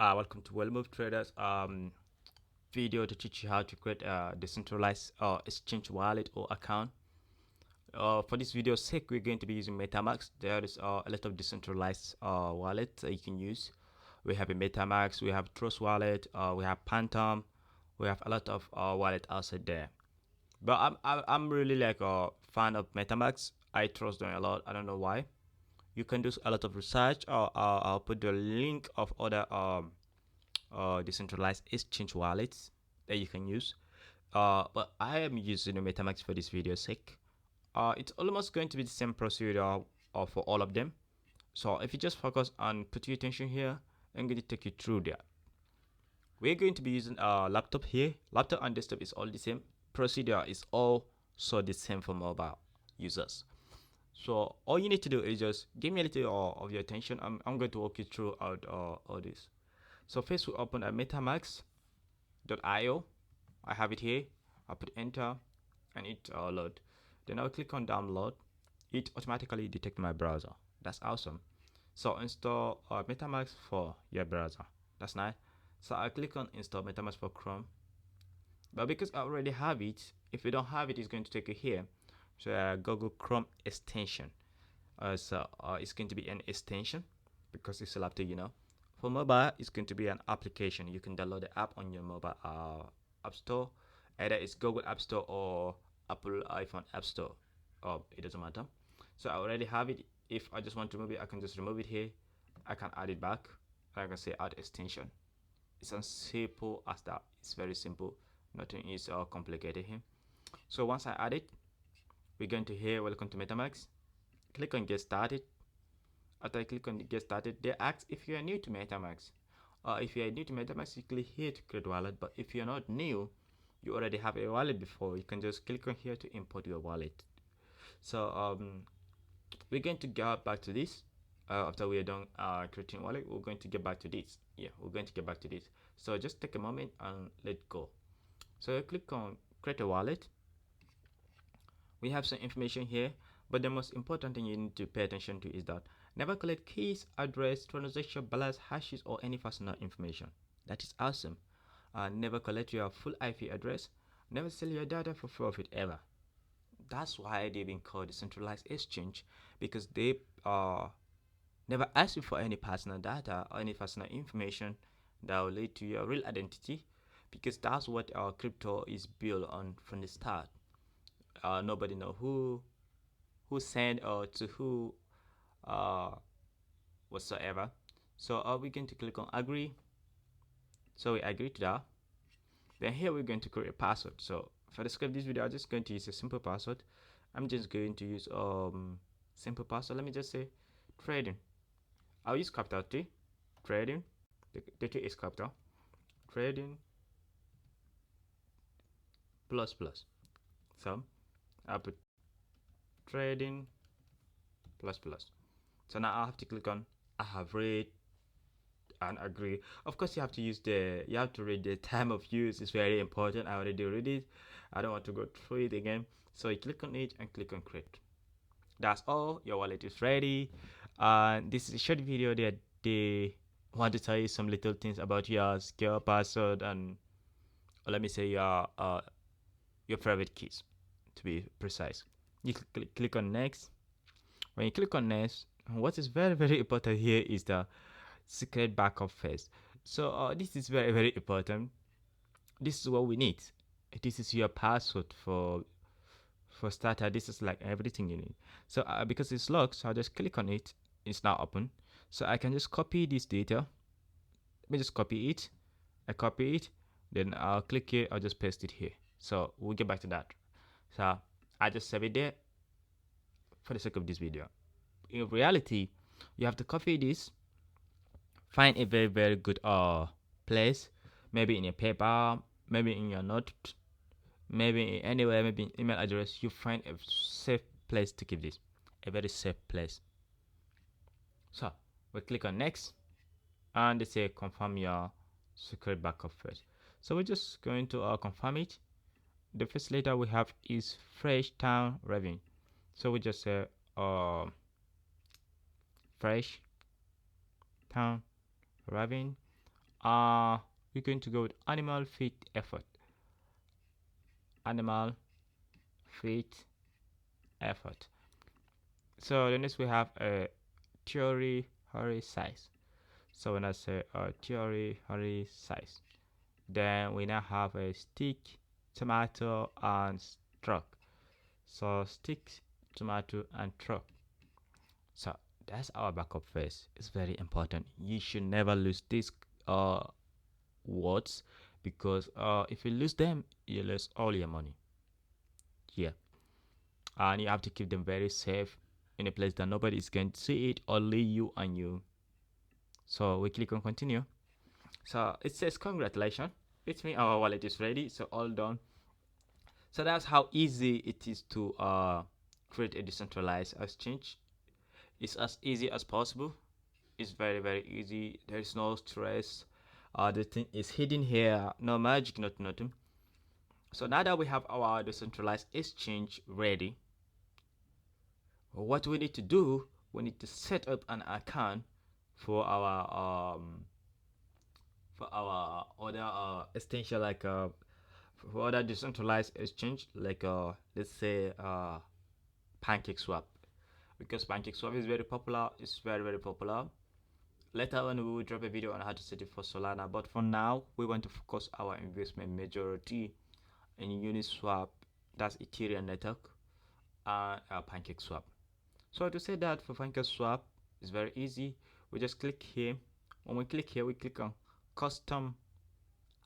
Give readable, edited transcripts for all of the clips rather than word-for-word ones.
Welcome to Well Moved Traders video to teach you how to create a decentralized exchange wallet or account. For this video's sake, we're going to be using Metamax. There is a lot of decentralized wallets that you can use. We have a Metamax, we have Trust Wallet, we have Phantom, we have a lot of wallet outside there. But I'm really like a fan of Metamax. I trust them a lot. I don't know why. You can do a lot of research, or I'll put the link of other decentralized exchange wallets that you can use. But I am using the MetaMax for this video sake. It's almost going to be the same procedure for all of them. So if you just focus on put your attention here, I'm going to take you through there. We're going to be using a laptop here. Laptop and desktop is all the same. Procedure is also the same for mobile users. So all you need to do is just give me a little of your attention. I'm going to walk you through all this. So first we open a metamax.io. I have it here. I'll put enter and it load. Then I'll click on download. It automatically detects my browser. That's awesome. So install MetaMax for your browser. That's nice. So I'll click on install MetaMask for Chrome. But because I already have it, if you don't have it, it's going to take you here. So Google Chrome extension. It's going to be an extension because it's a laptop, you know. For mobile, it's going to be an application. You can download the app on your mobile app store. Either it's Google App Store or Apple iPhone App Store. It doesn't matter. So I already have it. If I just want to remove it, I can just remove it here. I can add it back. I can say add extension. It's as simple as that. It's very simple. Nothing is complicated here. So once I add it, we're going to here, welcome to MetaMax. Click on get started. After I click on get started, they ask if you are new to MetaMax. If you are new to MetaMax, you click here to create wallet. But if you're not new, you already have a wallet before, you can just click on here to import your wallet. So we're going to get back to this. After we are done creating wallet, we're going to get back to this. Yeah, we're going to get back to this. So just take a moment and let go. So I click on create a wallet. We have some information here, but the most important thing you need to pay attention to is that never collect keys, address, transaction balance, hashes, or any personal information. That is awesome. Never collect your full IP address. Never sell your data for profit ever. That's why they've been called decentralized exchange, because they never ask you for any personal data or any personal information that will lead to your real identity, because that's what our crypto is built on from the start. Nobody know who sent or to who whatsoever. So we're going to click on agree. So we agree to that. Then here we're going to create a password. So for the sake of this video, I'm just going to use a simple password. I'm just going to use simple password. Let me just say trading. I'll use capital T. Trading. The T is capital. Trading plus plus. So I'll put trading plus plus. So now I have to click on I have read and agree. Of course, you have to read the time of use. It's very important. I already read it. I don't want to go through it again. So you click on it and click on create. That's all. Your wallet is ready. This is a short video that they want to tell you some little things about your secure password and let me say your private keys, to be precise. You click on next. When you click on next, what is very, very important here is the secret backup first. So this is very, very important. This is what we need. This is your password for starter. This is like everything you need. So because it's locked, so I'll just click on it. It's now open. So I can just copy this data. Let me just copy it. I copy it. Then I'll click here. I'll just paste it here. So we'll get back to that. So I just save it there for the sake of this video. In reality, you have to copy this. Find a very, very good place, maybe in a paper, maybe in your note, maybe anywhere, maybe in email address. You find a safe place to keep this, a very safe place. So we click on next, and they say confirm your secret backup first. So we're just going to confirm it. The first letter we have is fresh town revenue. So we just say fresh town revenue. we're going to go with animal feed effort. Animal feed effort. So the next we have a theory hurry size. So when I say theory hurry size, then we now have a stick, tomato, and truck. So stick, tomato, and truck. So that's our backup phase. It's very important. You should never lose these words, because if you lose them, you lose all your money. Yeah, and you have to keep them very safe in a place that nobody is going to see it, only you and you. So we click on continue. So it says congratulations, it's me, our wallet is ready, so all done. So that's how easy it is to create a decentralized exchange. It's as easy as possible. It's very easy. There is no stress. The thing is hidden here, no magic, not nothing. So now that we have our decentralized exchange ready, what we need to do, we need to set up an account for our other extension, like for other decentralized exchange, like let's say PancakeSwap, because PancakeSwap is very popular. It's very popular. Later on, we will drop a video on how to set it for Solana, but for now, we want to focus our investment majority in Uniswap, that's Ethereum network, and PancakeSwap. So to say that for PancakeSwap, it's very easy. We just click here. When we click here, we click on custom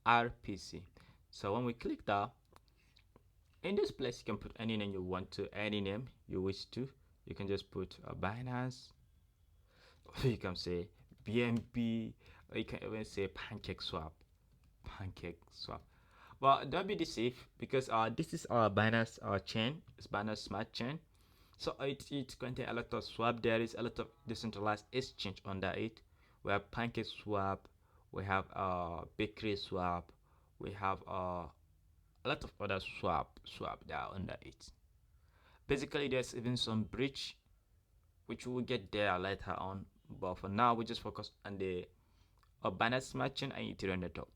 RPC. So when we click that, in this place you can put any name you want to, any name you wish to. You can just put a Binance, or you can say BNB, or you can even say PancakeSwap. But don't be deceived, because this is our Binance chain. It's Binance Smart Chain. So it contains a lot of swap. There is a lot of decentralized exchange under it. We have PancakeSwap, we have Bakery Swap, we have a lot of other swap that are under it. Basically, there's even some bridge, which we will get there later on. But for now, we just focus on the Binance Smart Chain and Ethereum network.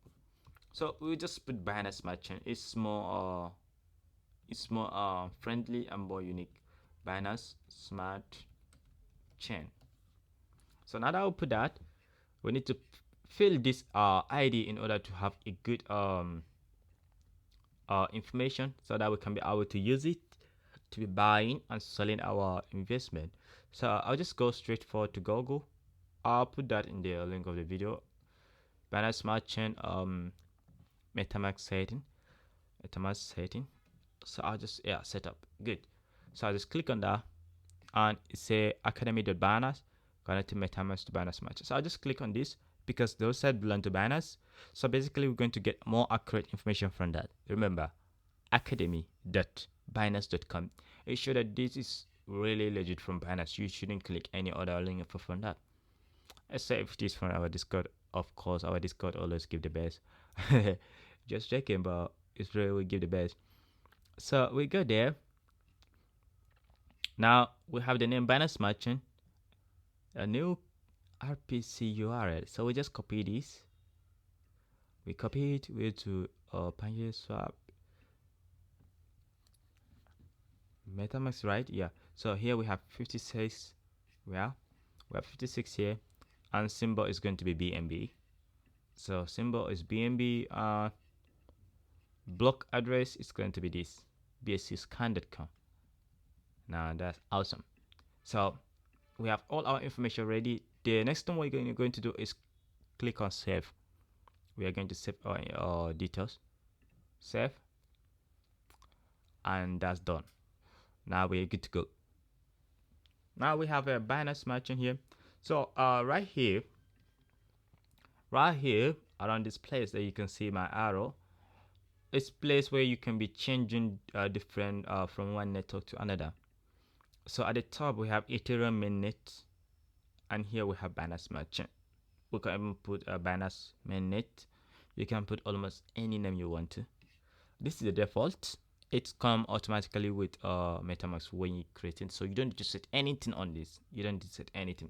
So we just put Binance Smart Chain. It's more friendly and more unique. Binance Smart Chain. So now that we put that, we need to fill this ID in order to have a good information, so that we can be able to use it to be buying and selling our investment. So I'll just go straight forward to Google. I'll put that in the link of the video. Binance Smart Chain Metamax setting. So I'll just set up. Good. So I'll just click on that, and it say academy.binance connect to Metamask to Binance Smart Chain. So I'll just click on this, because those sites belong to Binance. So basically, we're going to get more accurate information from that. Remember, academy.binance.com. It's sure that this is really legit from Binance. You shouldn't click any other link from that. Except if it is from our Discord. Of course, our Discord always give the best. Just checking, but it's really we give the best. So we go there. Now we have the name Binance Smart Chain, a new RPC URL. So we just copy this. We copy it. We to PancakeSwap, Metamax, right? Yeah. So here we have 56. Yeah, we have 56 here, and symbol is going to be BNB. So symbol is BNB. Block address is going to be this, bscscan.com. Now that's awesome. So we have all our information ready. The next thing we're going to do is click on save. We are going to save our details. Save. And that's done. Now we're good to go. Now we have a Binance Smart Chain here. So right here around this place that you can see my arrow, it's place where you can be changing different from one network to another. So at the top we have Ethereum mainnet, and here we have Binance Smart Chain. We can even put a Binance mainnet. You can put almost any name you want to. This is the default. It's come automatically with MetaMask when you create it, so you don't need to set anything on this. You don't need to set anything.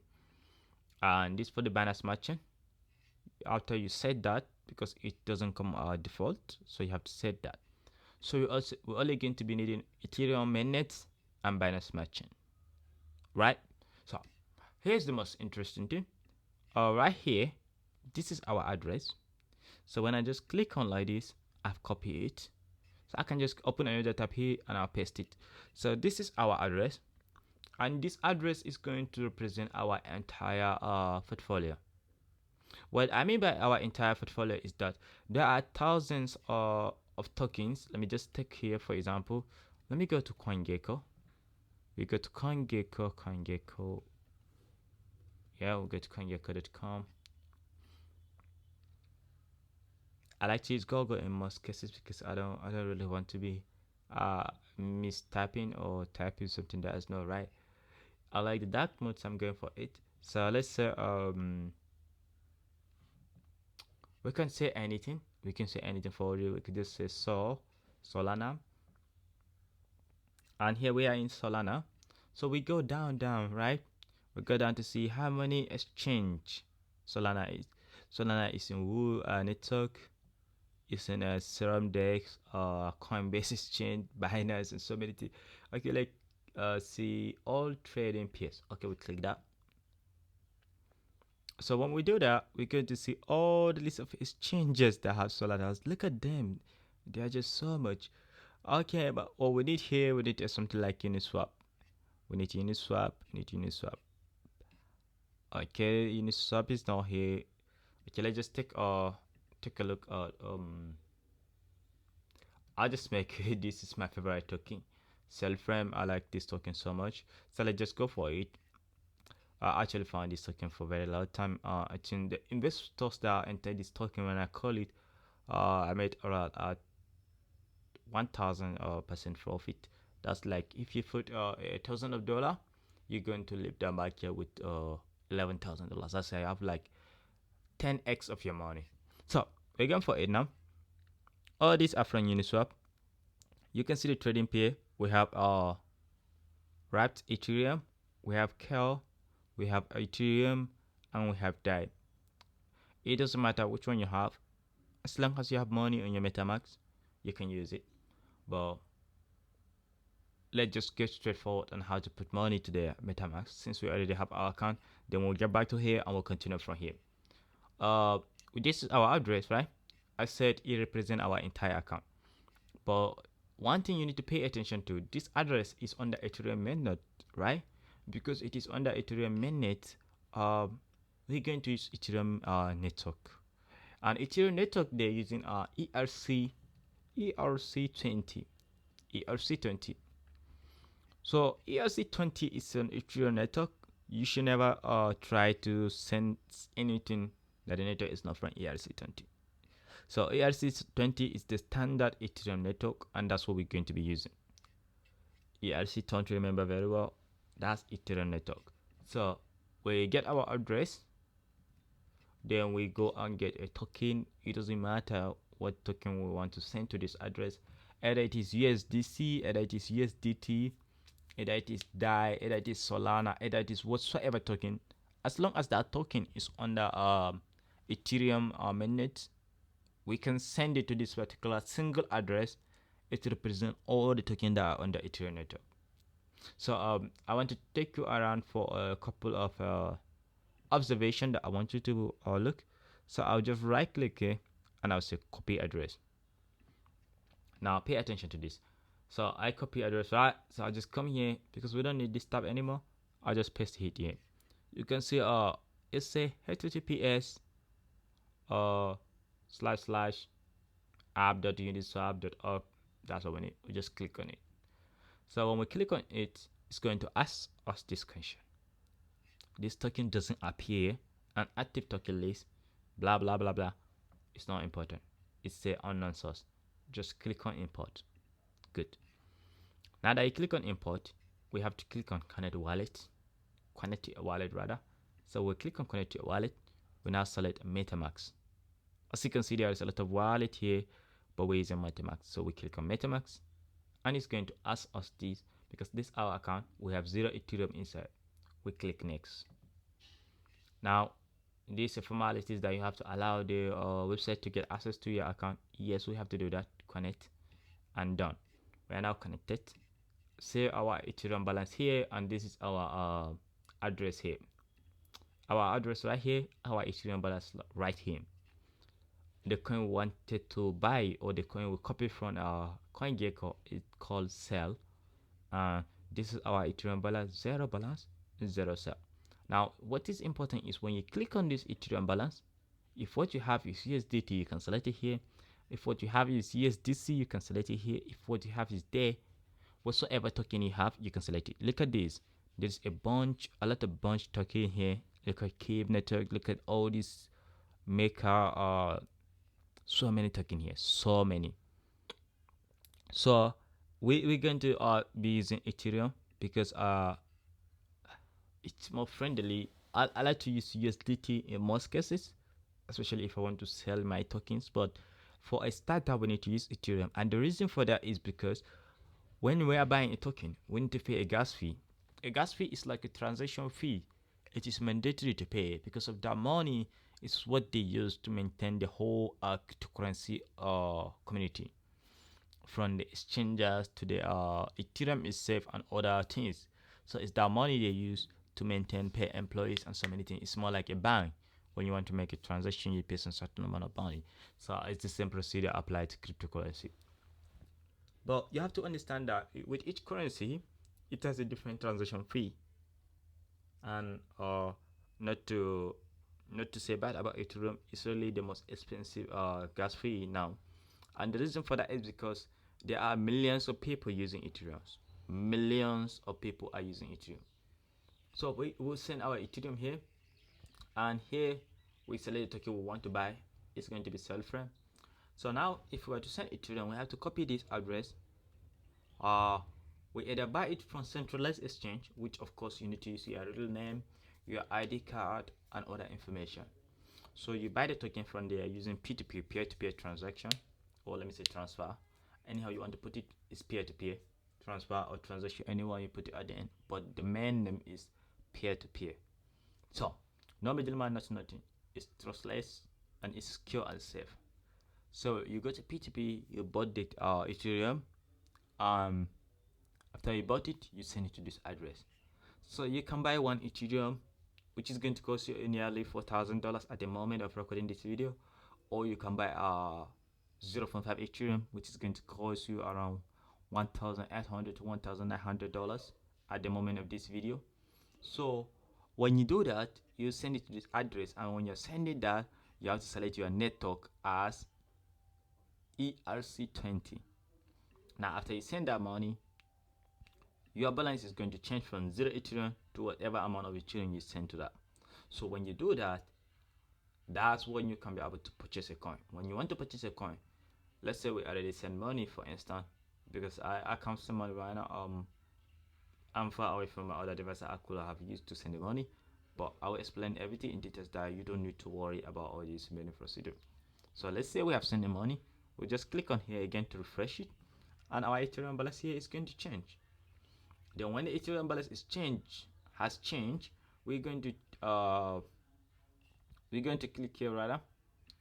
And this for the Binance Smart Chain. after you set that, because it doesn't come default, so you have to set that. So we're only going to be needing Ethereum mainnet and Binance Smart Chain, right? So here's the most interesting thing. Right here, this is our address. So when I just click on like this, I've copied it. So I can just open another tab here and I'll paste it. So this is our address, and this address is going to represent our entire portfolio. What I mean by our entire portfolio is that there are thousands of tokens. Let me just take here, for example, let me go to CoinGecko. We go to CoinGecko. Yeah, we'll go to CoinGecko.com. I like to use Google in most cases because I don't really want to be mistyping or typing something that is not right. I like the dark mode, so I'm going for it. So let's say we can say anything. We can say anything for you. We could just say Solana. And here we are in Solana. So we go down, right? We go down to see how many exchange Solana is. Solana is in Woo network. It's in a Serum DEX, Coinbase Exchange, Binance, and so many things. Okay, like see all trading peers. Okay, we click that. So when we do that, we're going to see all the list of exchanges that have Solana. Look at them. They are just so much. Okay, but what we need here, we need something like Uniswap. We need Uniswap. Okay, Uniswap is not here. Okay, let's just take a look at I'll just make this is my favorite token. Selframe, I like this token so much. So let's just go for it. I actually found this token for a very long time. I think the investors that entered this token, when I call it, I made around 1000% profit. That's like if you put $1,000, you're going to leave the market with $11,000. That's I have like 10x of your money. So we're going for it now. All these are from Uniswap. You can see the trading pair. We have wrapped Ethereum, we have Kel, we have Ethereum, and we have DAI. It doesn't matter which one you have, as long as you have money on your Metamax, you can use it. But let's just get straightforward on how to put money to the Metamax. Since we already have our account, then we'll get back to here and we'll continue from here. This is our address, right? I said it represents our entire account. But one thing you need to pay attention to, this address is on the Ethereum mainnet, right? Because it is on the Ethereum mainnet, we're going to use Ethereum network. And Ethereum network, they're using ERC20. ERC20. So ERC20 is an Ethereum network. You should never try to send anything that the network is not from ERC20. So ERC20 is the standard Ethereum network, and that's what we're going to be using. ERC20, remember very well, that's Ethereum network. So we get our address, then we go and get a token. It doesn't matter what token we want to send to this address. Either it is USDC, either it is USDT, either it is DAI, either it is Solana, either it is whatsoever token. As long as that token is on the Ethereum mainnet, we can send it to this particular single address. It represents all the tokens that are on the Ethereum network. So I want to take you around for a couple of observation that I want you to look. So I'll just right click here and I'll say copy address. Now pay attention to this. So I copy address, right? So I'll just come here because we don't need this tab anymore. I'll just paste it here. You can see it's say https / app.uniswap.org. That's what we need. We just click on it. So when we click on it, it's going to ask us this question. This token doesn't appear an active token list, blah blah blah blah. It's not important. It's the unknown source. Just click on import. Good. Now that you click on import, we have to click on connect wallet. Connect to a wallet rather. So we click on connect to a wallet. We now select Metamax. As you can see, there is a lot of wallet here, but we're using Metamax. So we click on Metamax, and it's going to ask us this because this is our account. We have 0 Ethereum inside. We click next. Now these are formalities that you have to allow the website to get access to your account. Yes, we have to do that. Connect and done. We are now connected. Say our Ethereum balance here, and this is our address here. Our address right here, our Ethereum balance right here. The coin we wanted to buy, or the coin we copy from our CoinGecko, is called sell. This is our Ethereum balance, zero balance, zero sell. Now, what is important is when you click on this Ethereum balance, if what you have is USDT, you can select it here. If what you have is USDC, you can select it here. If what you have is there, whatsoever token you have, you can select it. Look at this. There's a lot of bunch token here. Look at Cave Network. Look at all these Maker. So many token here. So many. So we're going to be using Ethereum because it's more friendly. I like to use USDT in most cases, especially if I want to sell my tokens. But for a startup, we need to use Ethereum, and the reason for that is because when we are buying a token, we need to pay a gas fee. A gas fee is like a transaction fee. It is mandatory to pay because of that money is what they use to maintain the whole cryptocurrency community. From the exchanges to the Ethereum is safe and other things. So it's that money they use to maintain, pay employees and so many things. It's more like a bank. When you want to make a transaction, you pay some certain amount of money. So it's the same procedure applied to cryptocurrency. But you have to understand that with each currency, it has a different transaction fee. And not to say bad about Ethereum, it's really the most expensive gas fee now. And the reason for that is because there are millions of people using Ethereum. Millions of people are using Ethereum. So we will send our Ethereum here, and here we select the token we want to buy. It's going to be self-frame. So now if we were to send Ethereum, we have to copy this address. We either buy it from centralized exchange, which of course you need to use your real name, your ID card, and other information. So you buy the token from there using P2P, peer-to-peer transaction, or let me say transfer. Anyhow you want to put it is peer-to-peer transfer or transaction, anyone you put it at the end, but the main name is peer-to-peer. So no middleman, nothing. It's trustless and it's secure and safe. So you go to P2P, you bought the Ethereum. After you bought it, you send it to this address. So you can buy one Ethereum, which is going to cost you nearly $4,000 at the moment of recording this video, or you can buy 0.5 Ethereum, which is going to cost you around $1,800 to $1,900 at the moment of this video. So when you do that, you send it to this address, and when you're sending that, you have to select your network as ERC20. Now after you send that money, your balance is going to change from 0 Ethereum to whatever amount of Ethereum you send to that. So when you do that, that's when you can be able to purchase a coin. When you want to purchase a coin, let's say we already send money, for instance, because I can't send money right now. I'm far away from my other device I could have used to send the money, but I will explain everything in details that you don't need to worry about all this many procedure. So let's say we have sent the money. We just click on here again to refresh it, and our Ethereum balance here is going to change. Then when the Ethereum balance has changed, we're going to click here rather.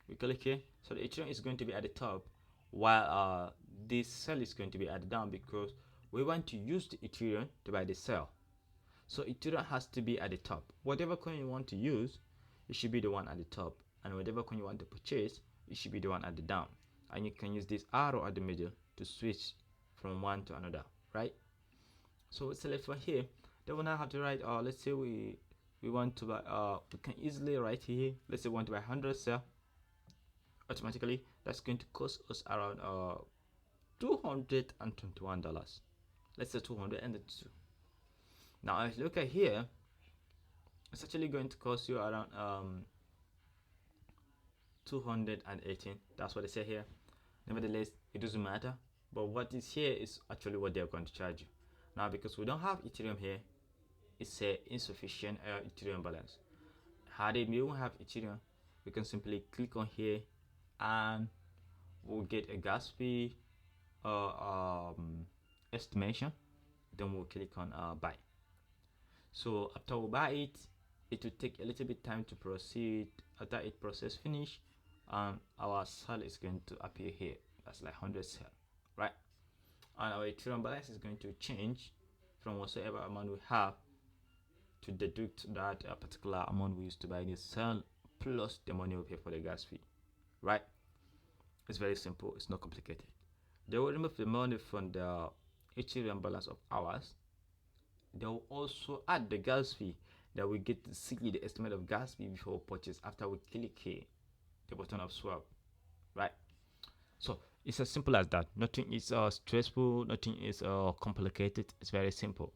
We click here, so the Ethereum is going to be at the top, while this cell is going to be at the down, because we want to use the Ethereum to buy the cell. So Ethereum has to be at the top. Whatever coin you want to use, it should be the one at the top, and whatever coin you want to purchase, it should be the one at the down. And you can use this arrow at the middle to switch from one to another, right? So we select for here. Then we now have to write. Let's say we want to buy. We can easily write here. Let's say we want to buy 100 cell. Automatically, that's going to cost us around $221. Let's say 202. Now if you look at here, it's actually going to cost you around 218. That's what they say here. Nevertheless, it doesn't matter. But what is here is actually what they're going to charge you. Now, because we don't have Ethereum here, it's a insufficient Ethereum balance. Had we don't have Ethereum, we can simply click on here, and we'll get a gas fee estimation. Then we'll click on buy. So after we buy it, it will take a little bit time to proceed. After it process finish, our cell is going to appear here. That's like 100 cell, right? And our Ethereum balance is going to change from whatsoever amount we have to deduct that particular amount we used to buy this cell plus the money we pay for the gas fee, right? It's very simple. It's not complicated. They will remove the money from the Ethereum balance of ours. They will also add the gas fee that we get to see the estimate of gas fee before purchase after we click here, the button of swap, right? So it's as simple as that. Nothing is stressful. Nothing is complicated. It's very simple.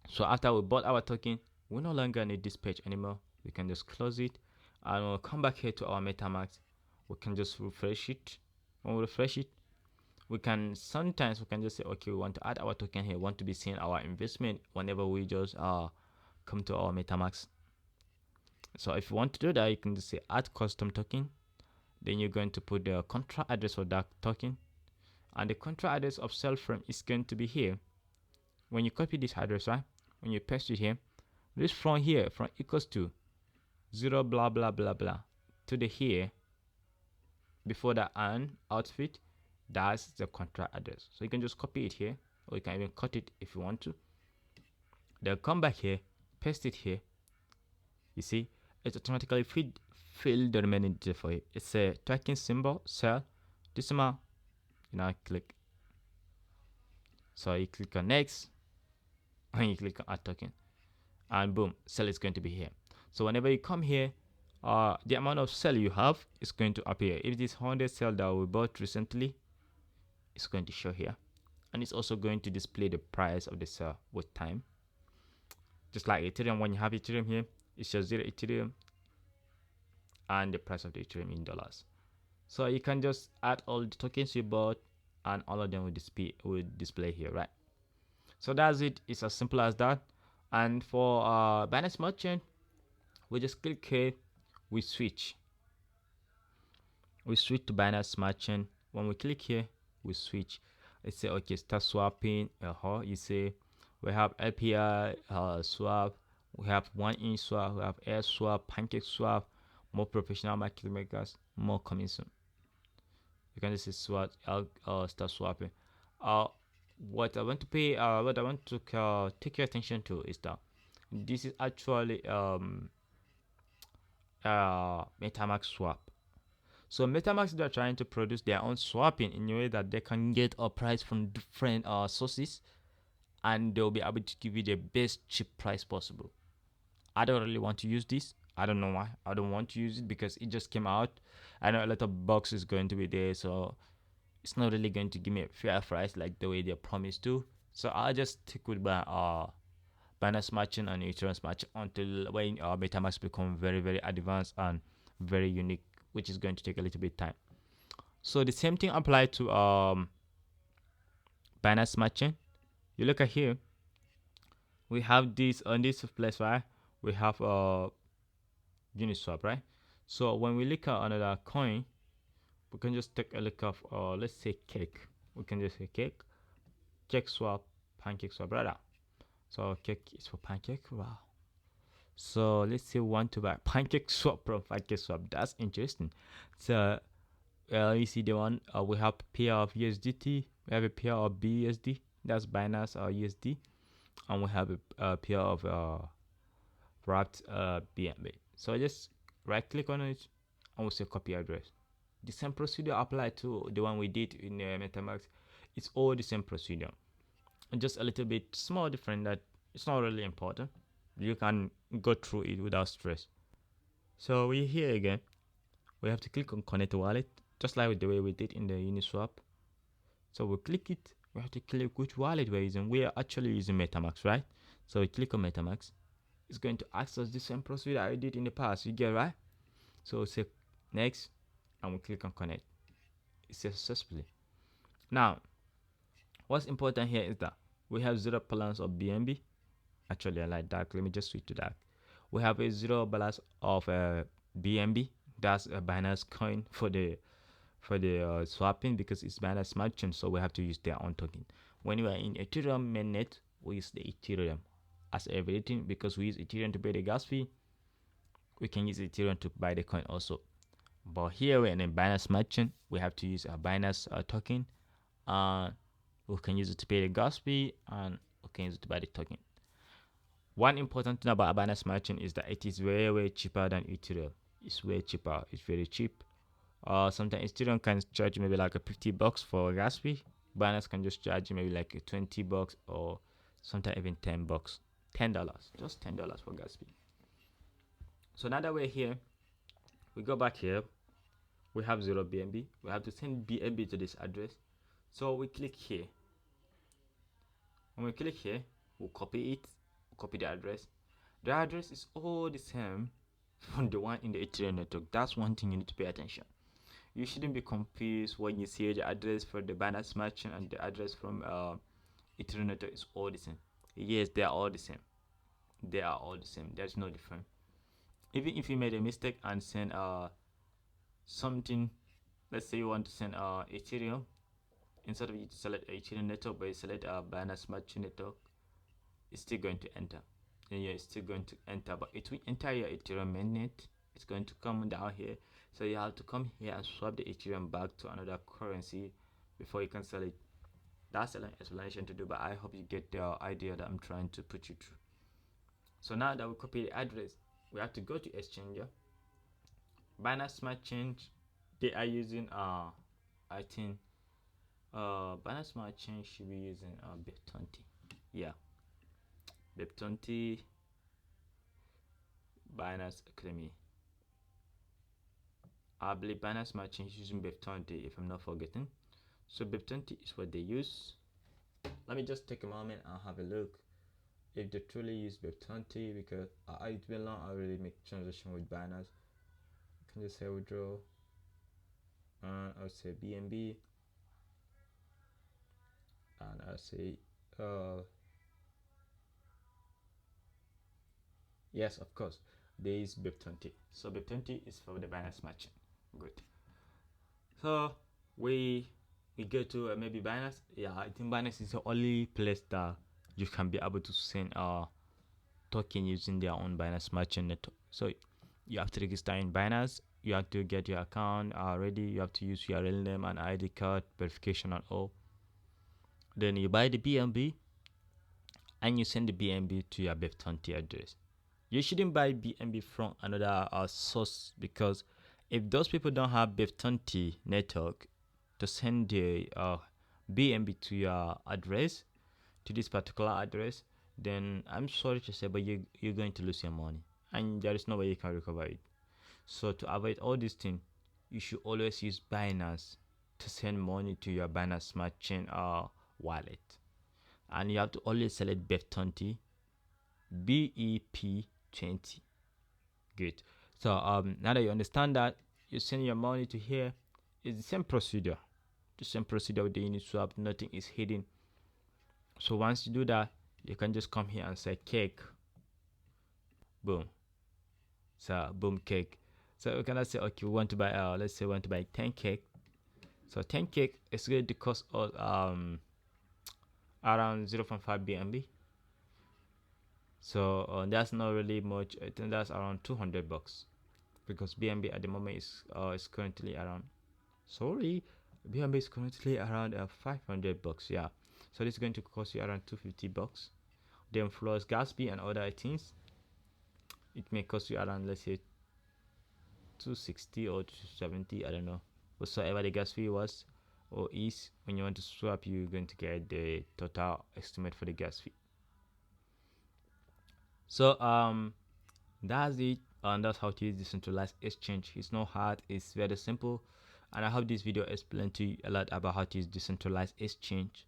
So after we bought our token, we no longer need this page anymore. We can just close it, and we'll come back here to our MetaMask. We can just refresh it. When we refresh it, we can sometimes just say, okay, we want to add our token here. We want to be seeing our investment whenever we just come to our MetaMask. So if you want to do that, you can just say add custom token. Then you're going to put the contract address for that token, and the contract address of sell frame is going to be here. When you copy this address, right, when you paste it here, this from here from equals to 0 blah blah blah blah to the here before the and outfit, that's the contract address. So you can just copy it here, or you can even cut it if you want to. Then come back here, paste it here. You see, it automatically fill the remaining detail for you. It's a token symbol, sell, decimal. You now click. So you click on next, and you click on add token, and boom, sell is going to be here. So whenever you come here, the amount of sell you have is going to appear. If it is 100 sell that we bought recently, it's going to show here, and it's also going to display the price of the sell with time. Just like Ethereum, when you have Ethereum here, it shows 0 Ethereum and the price of the Ethereum in dollars. So you can just add all the tokens you bought, and all of them will display here, right? So that's it. It's as simple as that. And for Binance Merchant, we just click here, we switch to Binance Merchant. When we click here, we switch. It say okay, start swapping. You say we have LPI swap, we have 1-inch swap, we have air swap, pancake swap, more professional market makers, more coming soon. You can just swap, start swapping. What I want to take your attention to is that this is actually MetaMask swap. So MetaMask, they're trying to produce their own swapping in a way that they can get a price from different sources, and they'll be able to give you the best cheap price possible. I don't really want to use this. I don't know why. I don't want to use it because it just came out. I know a lot of bugs is going to be there, so it's not really going to give me a fair price like the way they promised to. So I'll just stick with my Binance Merchant and Ethereum Merchant until when MetaMask become very, very advanced and very unique, which is going to take a little bit time. So the same thing applies to Binance Merchant. You look at here, we have this on this place, right? We have Uniswap, right? So when we look at another coin, we can just take a look of let's say cake. We can just say cake swap, pancake swap, brother. So cake is for pancake. Wow. So let's say we want to buy pancake swap from pancake swap. That's interesting. So you see the one we have pair of USDT, we have a pair of BUSD, that's Binance or USD, and we have a pair of wrapped BNB. So I just right click on it and we'll say copy address. The same procedure applied to the one we did in MetaMask. It's all the same procedure, and just a little bit small different that it's not really important. You can go through it without stress. So we're here again. We have to click on connect wallet, just like the way we did in the Uniswap. So we click it. We have to click which wallet we're using. We are actually using MetaMask, right? So we click on MetaMask. It's going to ask us the same procedure I did in the past. You get right? So we say next, and we click on connect. It says successfully. Now, what's important here is that we have 0 balance of BNB. Actually, I like that. Let me just switch to that. We have a 0 balance of BNB. That's a Binance coin for the swapping because it's Binance Merchant, so we have to use their own token. When you are in Ethereum mainnet, we use the Ethereum as everything, because we use Ethereum to pay the gas fee. We can use Ethereum to buy the coin also. But here we're in a Binance Smart Chain. We have to use a Binance token. We can use it to pay the gas fee, and we can use it to buy the token. One important thing about Binance Smart Chain is that it is way, way cheaper than Ethereum. It's way cheaper. It's very cheap. Sometimes Ethereum can charge maybe like a $50 for gas fee. Binance can just charge you maybe like a $20 or sometimes even $10. $10. Just $10 for gas fee. So now that we're here, we go back here. We have 0 BNB. We have to send BNB to this address. So we click here. When we click here, we'll copy it. We'll copy the address. The address is all the same from the one in the Ethereum network. That's one thing you need to pay attention. You shouldn't be confused when you see the address for the Binance Smart Chain and the address from Ethereum network is all the same. Yes, they are all the same. They are all the same. There's no difference. Even if you made a mistake and send something, let's say you want to send Ethereum, instead of you to select Ethereum network, but you select Binance Smart Chain network, it's still going to enter. And yeah, it's still going to enter, but it will enter your Ethereum mainnet. It's going to come down here, so you have to come here and swap the Ethereum back to another currency before you can sell it. That's an explanation to do, but I hope you get the idea that I'm trying to put you through. So now that we copy the address, we have to go to exchanger. Binance Smart Chain, they are using I think Binance Smart Chain should be using BIP20. Yeah, BIP20, Binance Academy. I believe Binance Smart Chain is using BIP20 if I'm not forgetting. So BIP20 is what they use. Let me just take a moment and have a look if they truly use BIP20, because it's been long I really make transaction with Binance. I can just say withdraw, and I'll say BNB, and I'll say yes, of course there is BIP20. So BIP20 is for the Binance Smart Chain. Good. So we go to maybe Binance. Yeah, I think Binance is the only place that you can be able to send token using their own Binance Smart Chain network. So you have to register in Binance. You have to get your account ready. You have to use your real name and ID card verification and all. Then you buy the BNB and you send the BNB to your BIP20 address. You shouldn't buy BNB from another source, because if those people don't have BIP20 network to send the BNB to your address, to this particular address, then I'm sorry to say, but you're going to lose your money, and there is no way you can recover it. So to avoid all these things, you should always use Binance to send money to your Binance Smart Chain wallet, and you have to always select BIP20, BEP20. Good. So now that you understand that, you send your money to here. It's the same procedure. The same procedure with the Uniswap. Nothing is hidden. So once you do that, you can just come here and say cake. Boom. So boom, cake. So we can say, okay, we want to buy let's say we want to buy 10 cake. So 10 cake is going to cost us around 0.5 BNB. So that's not really much. I think that's around $200, because BNB at the moment is currently around. Sorry, BNB is currently around $500. Yeah. So this is going to cost you around $250. Then plus gas fee and other things, it may cost you around, let's say, $260 or $270. I don't know. Whatsoever the gas fee was or is, when you want to swap, you're going to get the total estimate for the gas fee. So that's it, and that's how to use decentralized exchange. It's not hard, it's very simple, and I hope this video explained to you a lot about how to use decentralized exchange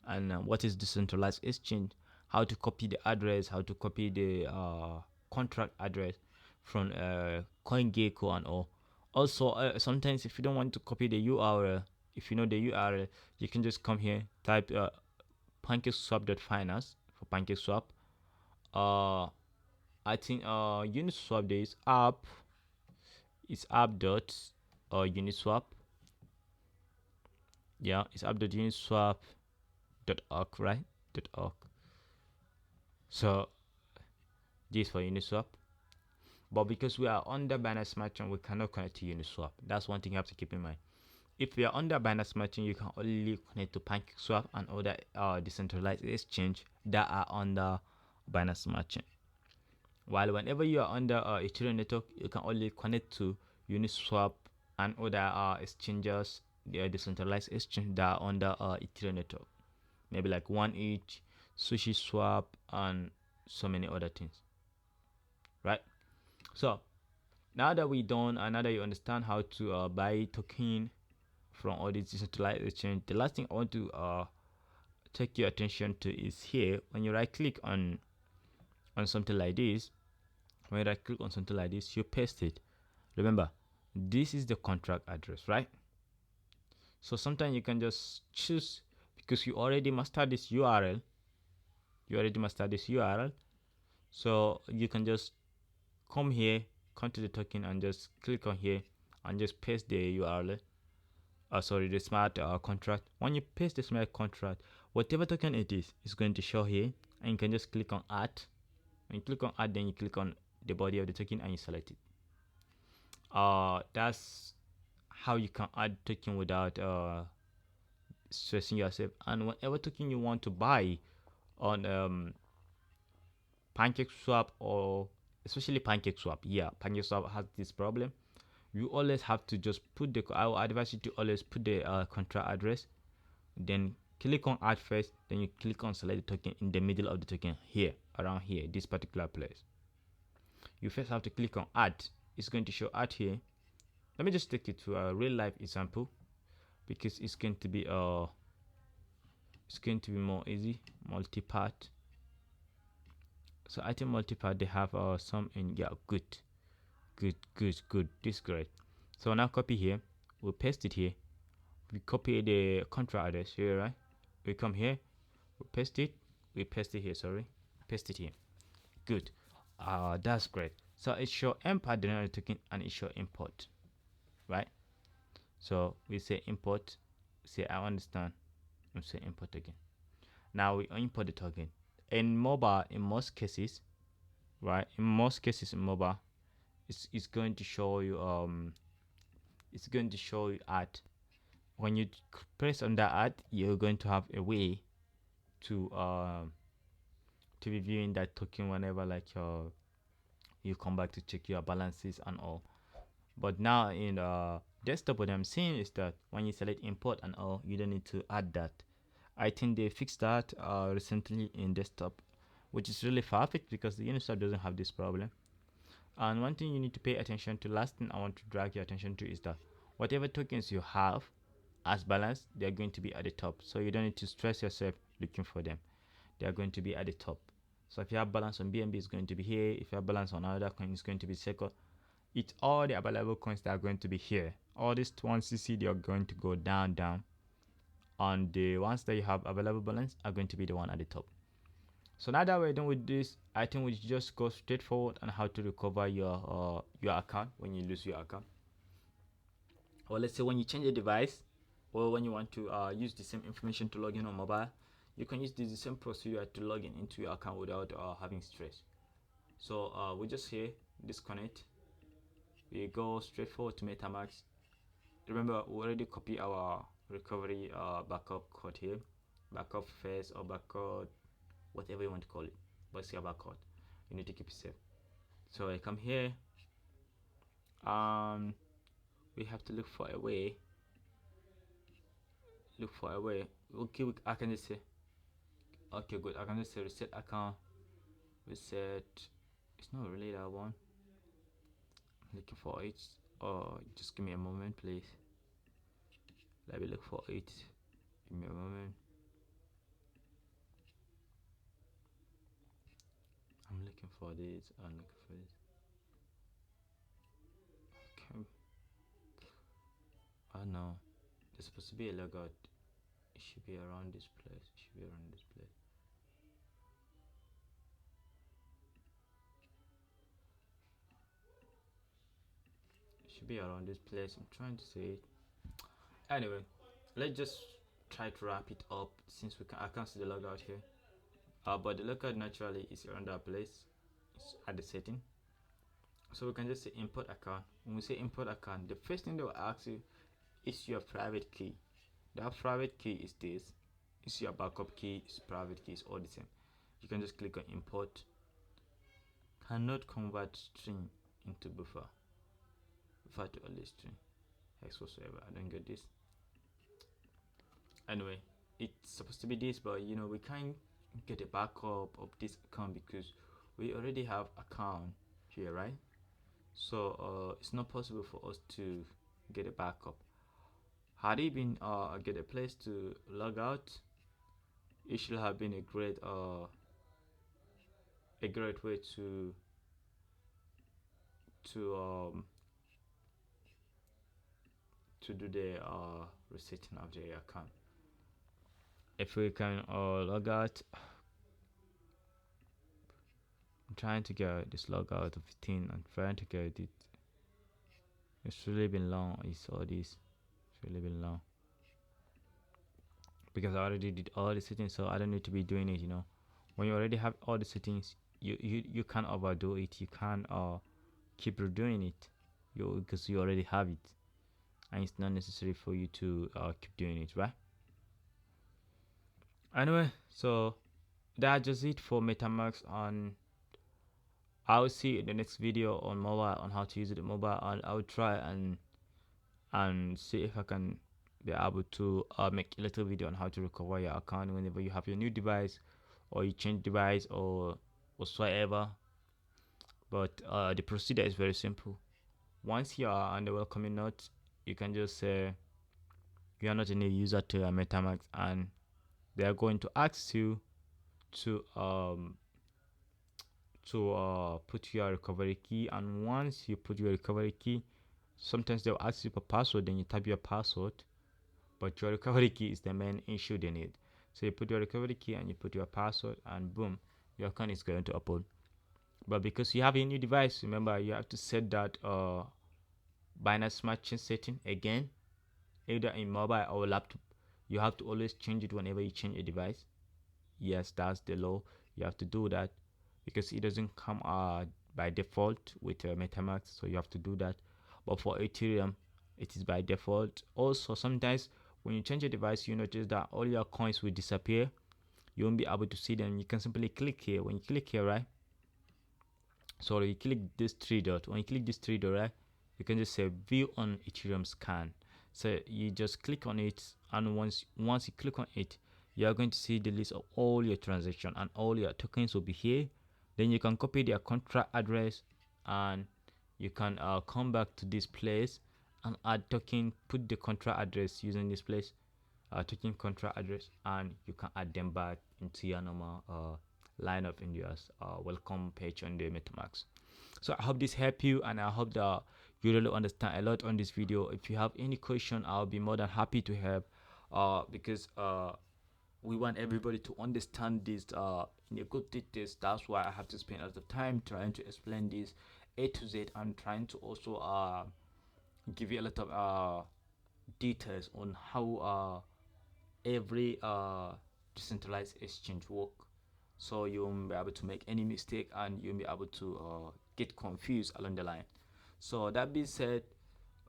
and what is decentralized exchange, how to copy the address, how to copy the contract address from CoinGecko and all. Also sometimes if you don't want to copy the URL, if you know the URL, you can just come here, type pancakeswap.finance for pancakeswap. I think Uniswap there is app. It's app.uniswap. Yeah, it's app.uniswap.org, right? .org. So This for Uniswap. But because we are under Binance Smart Chain, we cannot connect to Uniswap. That's one thing you have to keep in mind. If you are under Binance Smart Chain, you can only connect to PancakeSwap and other decentralized exchange that are under Binance Smart Chain. While whenever you are under Ethereum network, you can only connect to Uniswap and other exchanges, the decentralized exchange that are under Ethereum network. Maybe like 1ETH, SushiSwap, and so many other things. Right? So now that we done, and now that you understand how to buy token from all these decentralized exchange, the last thing I want to take your attention to is here. When you right click on something like this, you paste it. Remember, this is the contract address, right? So sometimes you can just choose, because you already mastered this URL. So you can just come here, come to the token, and just click on here and just paste the URL. The smart contract. When you paste the smart contract, whatever token it is, it's going to show here, and you can just click on add. When you click on add, then you click on the body of the token and you select it. That's how you can add token without stressing yourself. And whatever token you want to buy on PancakeSwap, or especially PancakeSwap, PancakeSwap has this problem. You always have to just put the. I will advise you to always put the contract address, then click on add first, then you click on select the token in the middle of the token here, around here, this particular place. You first have to click on add. It's going to show add here. Let me just take it to a real life example, because it's going to be more easy. Multi-part. So I think multi-part, they have some in, good. This is great. So now copy here, we'll paste it here. We copy the contract address here, right? We come here, we paste it here, paste it here. Good. That's great. So it show import the token and it show import, right? So we say import, say I understand, and say import again. Now we import the token. In mobile, in most cases, right? In most cases in mobile, it's going to show you add. When you press on that add, you're going to have a way to be viewing that token whenever you come back to check your balances and all. But now in desktop, what I'm seeing is that when you select import and all, you don't need to add that. I think they fixed that recently in desktop, which is really perfect because the Uniswap doesn't have this problem. And one thing you need to pay attention to, last thing I want to drag your attention to, is that whatever tokens you have as balance, they're going to be at the top. So you don't need to stress yourself looking for them. They are going to be at the top. So if you have balance on BNB, it's going to be here. If you have balance on another coin, it's going to be second. It's all the available coins that are going to be here. All these ones you see, they are going to go down. And the ones that you have available balance are going to be the one at the top. So now that we're done with this, I think we just go straight forward on how to recover your account when you lose your account. Or let's say when you change the device, or when you want to use the same information to log in on mobile, you can use the same procedure to log in into your account without having stress. So we just here disconnect. We go straight forward to Metamax. Remember, we already copy our recovery backup code here, backup phase or backup, whatever you want to call it, but it's your backup. You need to keep it safe. So I come here. We have to look for a way. Okay, I can just say, okay, good. I can just say reset account. Reset. It's not really that one. I'm looking for it. Oh, just give me a moment, please. Let me look for it. Give me a moment. I'm looking for this. Okay. Oh no. There's supposed to be a logout. It should be around this place. I'm trying to say it. Anyway, let's just try to wrap it up since I can't see the logout here. But the logout naturally is around that place. at the setting. So we can just say import account. When we say import account, the first thing they will ask you is your private key. That private key is this. Is your backup key, is private key, is all the same. You can just click on import. Cannot convert string into buffer to only string, hex whatsoever. I don't get this. Anyway, it's supposed to be this, but we can't get a backup of this account because we already have account here, right? So it's not possible for us to get a backup. Had it been get a place to log out, it should have been a great way to to do the resetting of the account. If we can log out, I'm trying to get this log out of 15 and trying to get it. It's really been long. It's really been long because I already did all the settings, so I don't need to be doing it. When you already have all the settings, you can't overdo it. You can't keep redoing it, because you already have it, and it's not necessary for you to keep doing it, right? Anyway, so that's just it for MetaMask, and I'll see you in the next video on mobile, on how to use it in mobile, and I'll try and see if I can be able to make a little video on how to recover your account whenever you have your new device or you change device or whatsoever. But the procedure is very simple. Once you are on the welcoming note, you can just say you are not a new user to MetaMask, and they are going to ask you to put your recovery key. And once you put your recovery key, sometimes they'll ask you for password, then you type your password, but your recovery key is the main issue they need. So you put your recovery key and you put your password, and boom, your account is going to upload. But because you have a new device, remember you have to set that Binance Smart Chain setting again, either in mobile or laptop. You have to always change it whenever you change a device. Yes, that's the law. You have to do that because it doesn't come by default with MetaMask, so you have to do that. But for Ethereum, it is by default. Also, sometimes when you change a device, you notice that all your coins will disappear. You won't be able to see them. You can simply click here. When you click here, right? So you click this three dot. When you click this three dot, right, you can just say view on Ethereum scan. So you just click on it, and once you click on it, you are going to see the list of all your transactions, and all your tokens will be here. Then you can copy their contract address, and you can come back to this place and add token, put the contract address using this place, token contract address, and you can add them back into your normal line of India's welcome page on the MetaMask. So I hope this helped you, and I hope that you really understand a lot on this video. If you have any question, I'll be more than happy to help, because we want everybody to understand this in a good details. That's why I have to spend a lot of time trying to explain this A to Z, and trying to also give you a lot of details on how every decentralized exchange work, so you won't be able to make any mistake, and you'll be able to get confused along the line. So that being said,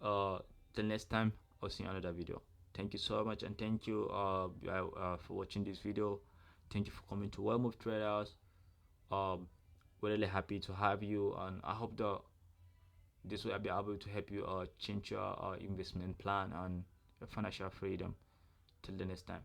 the next time I'll see you in another video. Thank you so much, and thank you for watching this video. Thank you for coming to Well Move Traders. We're really happy to have you, and I hope that this will be able to help you change your investment plan and your financial freedom. Till the next time.